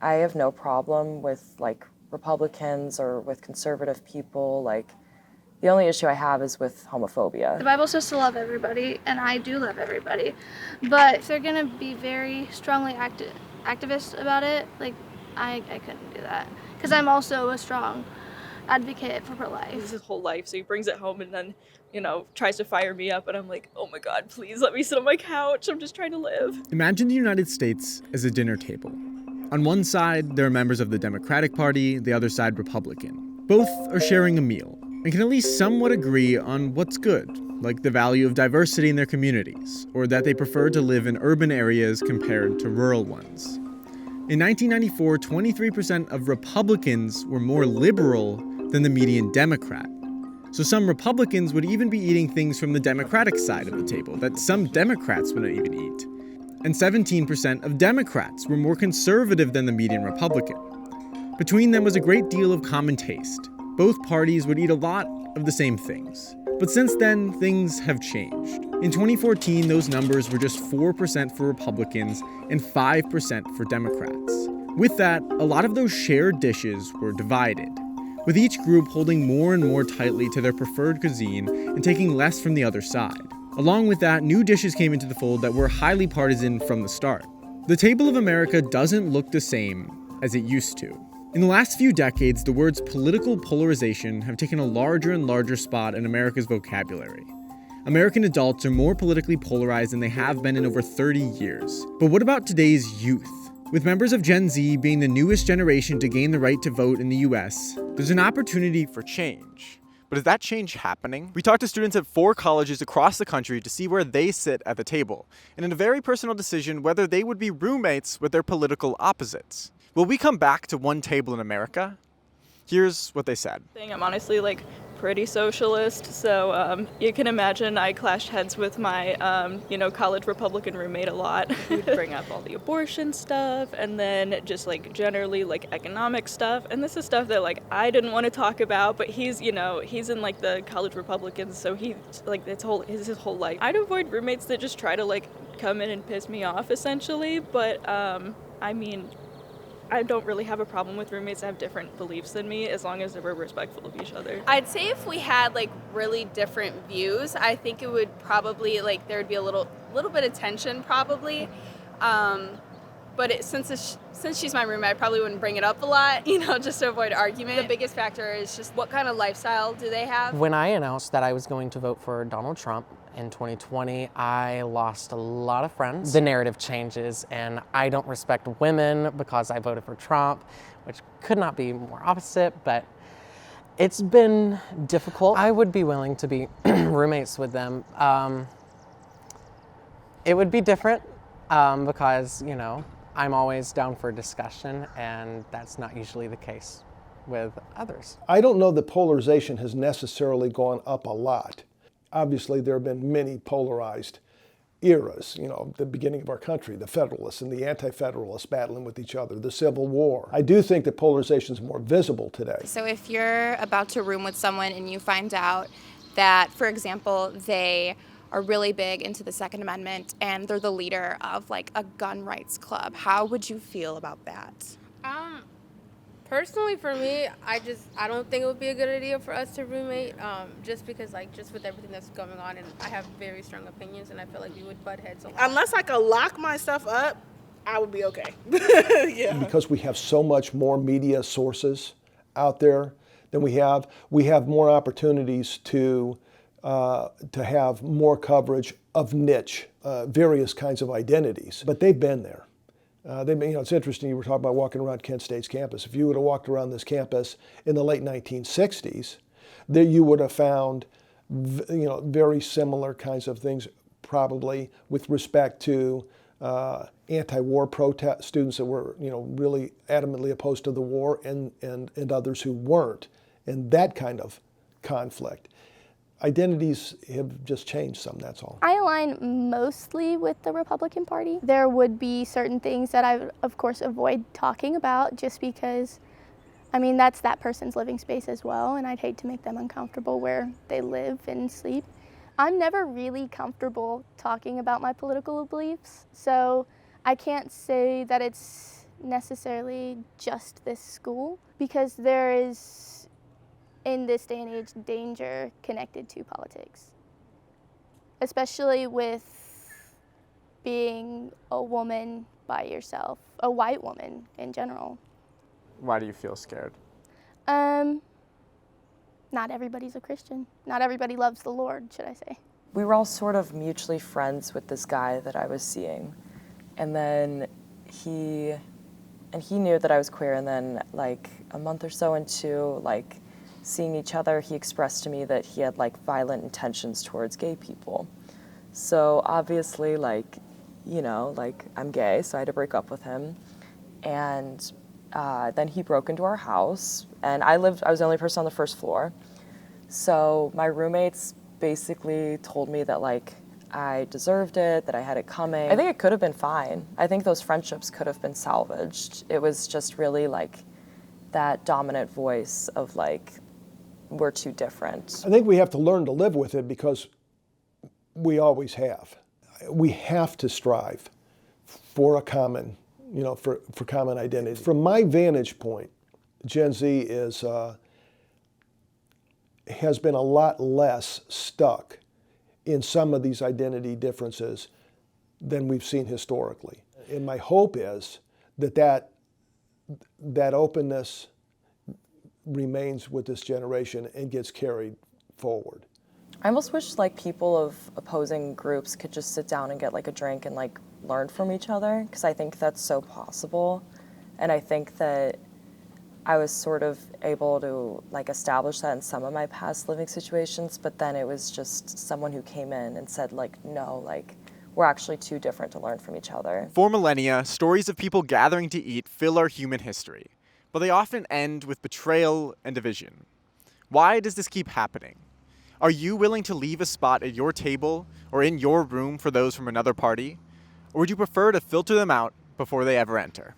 I have no problem with like Republicans or with conservative people. Like, the only issue I have is with homophobia. The Bible says to love everybody, and I do love everybody. But if they're gonna be very strongly activist about it, like, I couldn't do that. Because I'm also a strong advocate for pro-life. This is his whole life, so he brings it home and then, tries to fire me up, and I'm like, oh my God, please let me sit on my couch. I'm just trying to live. Imagine the United States as a dinner table. On one side, there are members of the Democratic Party, the other side Republican. Both are sharing a meal and can at least somewhat agree on what's good, like the value of diversity in their communities, or that they prefer to live in urban areas compared to rural ones. In 1994, 23% of Republicans were more liberal than the median Democrat. So some Republicans would even be eating things from the Democratic side of the table that some Democrats wouldn't even eat. And 17% of Democrats were more conservative than the median Republican. Between them was a great deal of common taste. Both parties would eat a lot of the same things. But since then, things have changed. In 2014, those numbers were just 4% for Republicans and 5% for Democrats. With that, a lot of those shared dishes were divided, with each group holding more and more tightly to their preferred cuisine and taking less from the other side. Along with that, new dishes came into the fold that were highly partisan from the start. The table of America doesn't look the same as it used to. In the last few decades, the words political polarization have taken a larger and larger spot in America's vocabulary. American adults are more politically polarized than they have been in over 30 years. But what about today's youth? With members of Gen Z being the newest generation to gain the right to vote in the US, there's an opportunity for change. But is that change happening? We talked to students at 4 colleges across the country to see where they sit at the table, and in a very personal decision whether they would be roommates with their political opposites. Will we come back to one table in America? Here's what they said. I'm honestly pretty socialist, so you can imagine I clashed heads with my college Republican roommate a lot. We'd bring up all the abortion stuff and then just generally economic stuff, and this is stuff that I didn't want to talk about, but he's in the college Republicans, so he his whole life. I'd avoid roommates that just try to come in and piss me off essentially, but I don't really have a problem with roommates that have different beliefs than me, as long as they were respectful of each other. I'd say if we had really different views, I think it would probably there would be a little bit of tension probably. But since she's my roommate, I probably wouldn't bring it up a lot, just to avoid argument. The biggest factor is just what kind of lifestyle do they have. When I announced that I was going to vote for Donald Trump in 2020, I lost a lot of friends. The narrative changes, and I don't respect women because I voted for Trump, which could not be more opposite, but it's been difficult. I would be willing to be roommates with them. It would be different because, I'm always down for discussion, and that's not usually the case with others. I don't know that polarization has necessarily gone up a lot. Obviously, there have been many polarized eras, the beginning of our country, the Federalists and the Anti-Federalists battling with each other, the Civil War. I do think that polarization is more visible today. So if you're about to room with someone and you find out that, for example, they are really big into the Second Amendment and they're the leader of a gun rights club, how would you feel about that? Personally, for me, I don't think it would be a good idea for us to roommate, just because, just with everything that's going on, and I have very strong opinions, and I feel like we would butt heads a lot. Unless I could lock my stuff up, I would be okay. Yeah. Because we have so much more media sources out there than we have more opportunities to have more coverage of niche, various kinds of identities. But they've been there. It's interesting, you were talking about walking around Kent State's campus. If you would have walked around this campus in the late 1960s, that you would have found very similar kinds of things, probably with respect to anti-war protest students that were really adamantly opposed to the war, and others who weren't, and that kind of conflict. Identities have just changed some, that's all. I align mostly with the Republican Party. There would be certain things that I, of course, avoid talking about just because, that's that person's living space as well, and I'd hate to make them uncomfortable where they live and sleep. I'm never really comfortable talking about my political beliefs, so I can't say that it's necessarily just this school, because there is, in this day and age, danger connected to politics, especially with being a woman by yourself, a white woman in general. Why do you feel scared? Not everybody's a Christian. Not everybody loves the Lord, should I say. We were all sort of mutually friends with this guy that I was seeing. And then he knew that I was queer, and then like a month or so into like seeing each other, he expressed to me that he had like violent intentions towards gay people. So obviously, like, you know, like I'm gay, so I had to break up with him. And then he broke into our house, and I was the only person on the first floor. So my roommates basically told me that like I deserved it, that I had it coming. I think it could have been fine. I think those friendships could have been salvaged. It was just really like that dominant voice of like, we're too different. I think we have to learn to live with it, because we always have. We have to strive for a common, you know, for common identity. From my vantage point, Gen Z has been a lot less stuck in some of these identity differences than we've seen historically. And my hope is that openness remains with this generation and gets carried forward. I almost wish like people of opposing groups could just sit down and get like a drink and like learn from each other, because I think that's so possible. And I think that I was sort of able to like establish that in some of my past living situations, but then it was just someone who came in and said like, no, like we're actually too different to learn from each other. For millennia, stories of people gathering to eat fill our human history, but they often end with betrayal and division. Why does this keep happening? Are you willing to leave a spot at your table or in your room for those from another party? Or would you prefer to filter them out before they ever enter?